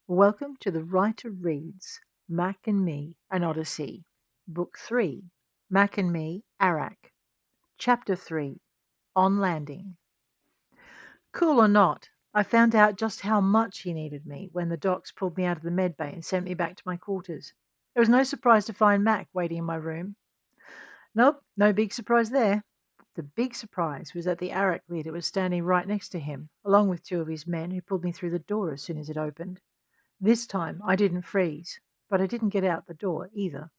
Welcome to the Writer Reads, Mack and Me, an Odyssey. Book 3, Mack and Me, Arach. Chapter 3, On Landing. Cool or not, I found out just how much he needed me when the docs pulled me out of the med bay and sent me back to my quarters. It was no surprise to find Mack waiting in my room. Nope, no big surprise there. The big surprise was that the Arach leader was standing right next to him, along with two of his men who pulled me through the door as soon as it opened. This time I didn't freeze, but I didn't get out the door either.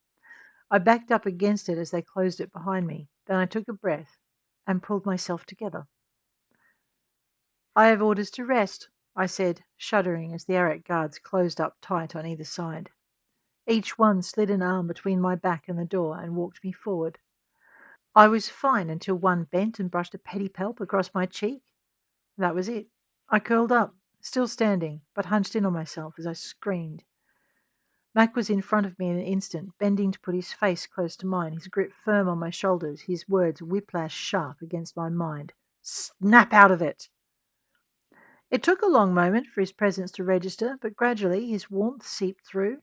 I backed up against it as they closed it behind me. Then I took a breath and pulled myself together. I have orders to rest, I said, shuddering as the Arach guards closed up tight on either side. Each one slid an arm between my back and the door and walked me forward. I was fine until one bent and brushed a petty pelt across my cheek. That was it. I curled up, still standing, but hunched in on myself as I screamed. Mack was in front of me in an instant, bending to put his face close to mine, his grip firm on my shoulders, his words whiplash sharp against my mind. Snap out of it! It took a long moment for his presence to register, but gradually his warmth seeped through.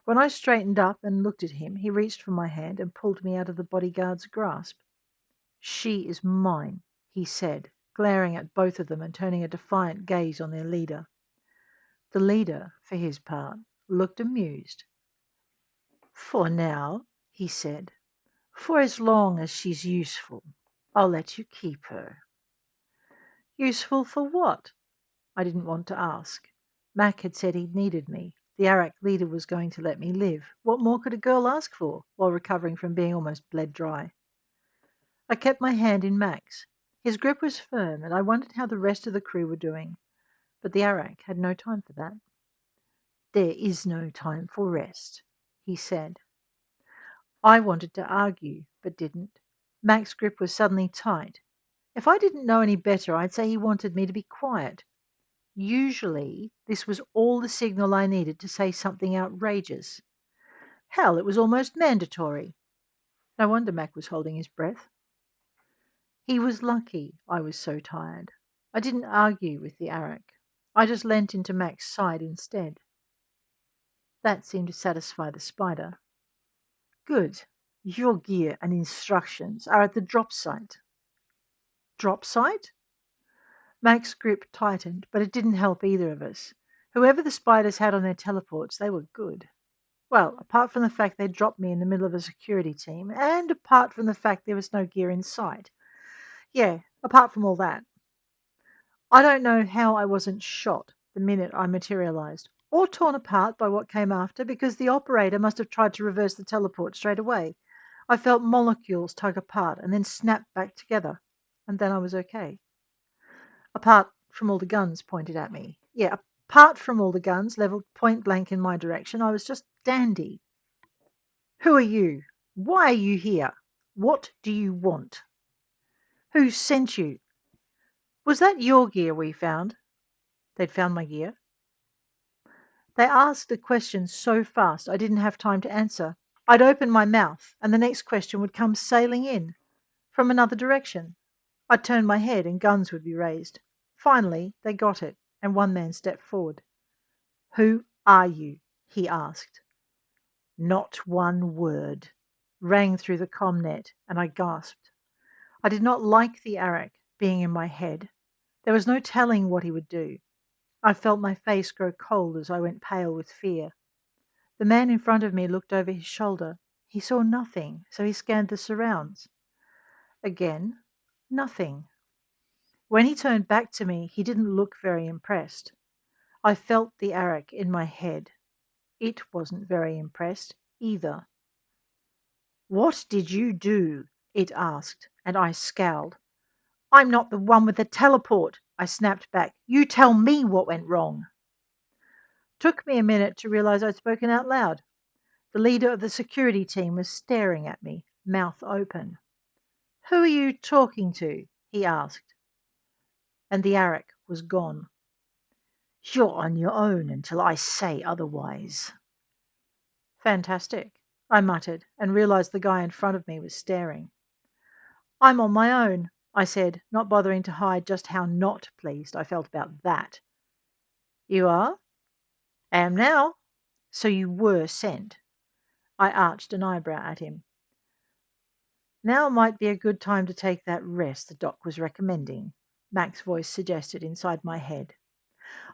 When I straightened up and looked at him, he reached for my hand and pulled me out of the bodyguard's grasp. She is mine, he said, glaring at both of them and turning a defiant gaze on their leader. The leader, for his part, looked amused. For now, he said, for as long as she's useful, I'll let you keep her. Useful for what? I didn't want to ask. Mack had said he needed me. The Arach leader was going to let me live. What more could a girl ask for while recovering from being almost bled dry? I kept my hand in Mack's. His grip was firm, and I wondered how the rest of the crew were doing. But the Arach had no time for that. There is no time for rest, he said. I wanted to argue, but didn't. Mack's grip was suddenly tight. If I didn't know any better, I'd say he wanted me to be quiet. Usually, this was all the signal I needed to say something outrageous. Hell, it was almost mandatory. No wonder Mack was holding his breath. He was lucky I was so tired. I didn't argue with the Arach. I just leant into Mack's side instead. That seemed to satisfy the spider. Good. Your gear and instructions are at the drop site. Drop site? Mack's grip tightened, but it didn't help either of us. Whoever the spiders had on their teleports, they were good. Well, apart from the fact they dropped me in the middle of a security team, and apart from the fact there was no gear in sight. Yeah, apart from all that. I don't know how I wasn't shot the minute I materialized, or torn apart by what came after, because the operator must have tried to reverse the teleport straight away. I felt molecules tug apart and then snap back together, and then I was okay. Apart from all the guns pointed at me. Yeah, apart from all the guns leveled point blank in my direction, I was just dandy. Who are you? Why are you here? What do you want? Who sent you? Was that your gear we found? They'd found my gear. They asked a question so fast I didn't have time to answer. I'd open my mouth, and the next question would come sailing in from another direction. I'd turn my head, and guns would be raised. Finally, they got it, and one man stepped forward. Who are you? He asked. Not one word rang through the comnet, and I gasped. I did not like the Arach being in my head. There was no telling what he would do. I felt my face grow cold as I went pale with fear. The man in front of me looked over his shoulder. He saw nothing, so he scanned the surrounds. Again, nothing. When he turned back to me, he didn't look very impressed. I felt the Arach in my head. It wasn't very impressed either. What did you do? It asked, and I scowled. I'm not the one with the teleport, I snapped back. You tell me what went wrong. Took me a minute to realize I'd spoken out loud. The leader of the security team was staring at me, mouth open. Who are you talking to? He asked. And the Arach was gone. You're on your own until I say otherwise. Fantastic, I muttered, and realized the guy in front of me was staring. I'm on my own, I said, not bothering to hide just how not pleased I felt about that. You are? Am now. So you were sent. I arched an eyebrow at him. Now might be a good time to take that rest the doc was recommending, Mack's voice suggested inside my head.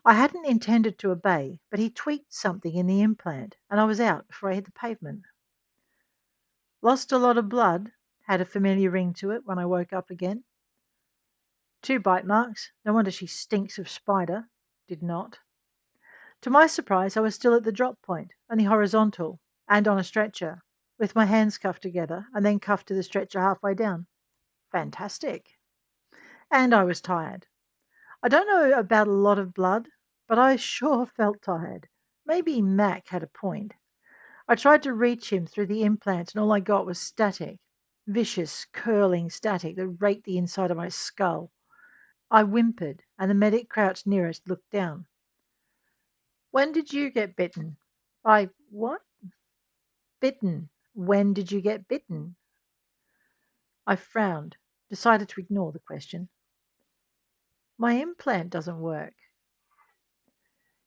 I hadn't intended to obey, but he tweaked something in the implant, and I was out before I hit the pavement. Lost a lot of blood, had a familiar ring to it when I woke up again. 2 bite marks, no wonder she stinks of spider. Did not. To my surprise, I was still at the drop point, only horizontal, and on a stretcher, with my hands cuffed together, and then cuffed to the stretcher halfway down. Fantastic. And I was tired. I don't know about a lot of blood, but I sure felt tired. Maybe Mack had a point. I tried to reach him through the implant, and all I got was static. Vicious, curling static that raked the inside of my skull. I whimpered, and the medic crouched nearest looked down. When did you get bitten? What? Bitten. When did you get bitten? I frowned, decided to ignore the question. My implant doesn't work.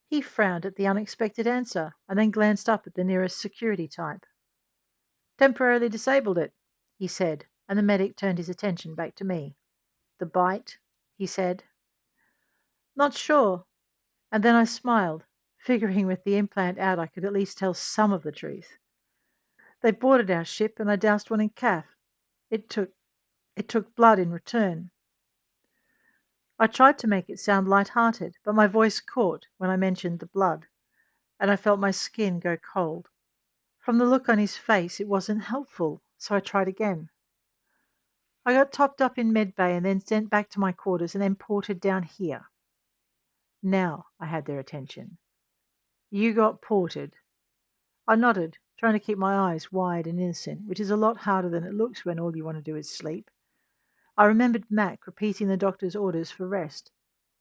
He frowned at the unexpected answer and then glanced up at the nearest security type. Temporarily disabled it, he said, and the medic turned his attention back to me. The bite, he said. Not sure. And then I smiled, figuring with the implant out I could at least tell some of the truth. They boarded our ship and I doused one in kaff. It took blood in return. I tried to make it sound light-hearted, but my voice caught when I mentioned the blood, and I felt my skin go cold. From the look on his face, it wasn't helpful, so I tried again. I got topped up in medbay and then sent back to my quarters and then ported down here. Now I had their attention. You got ported. I nodded, trying to keep my eyes wide and innocent, which is a lot harder than it looks when all you want to do is sleep. I remembered Mack repeating the doctor's orders for rest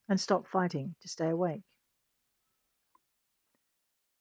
and stopped fighting to stay awake.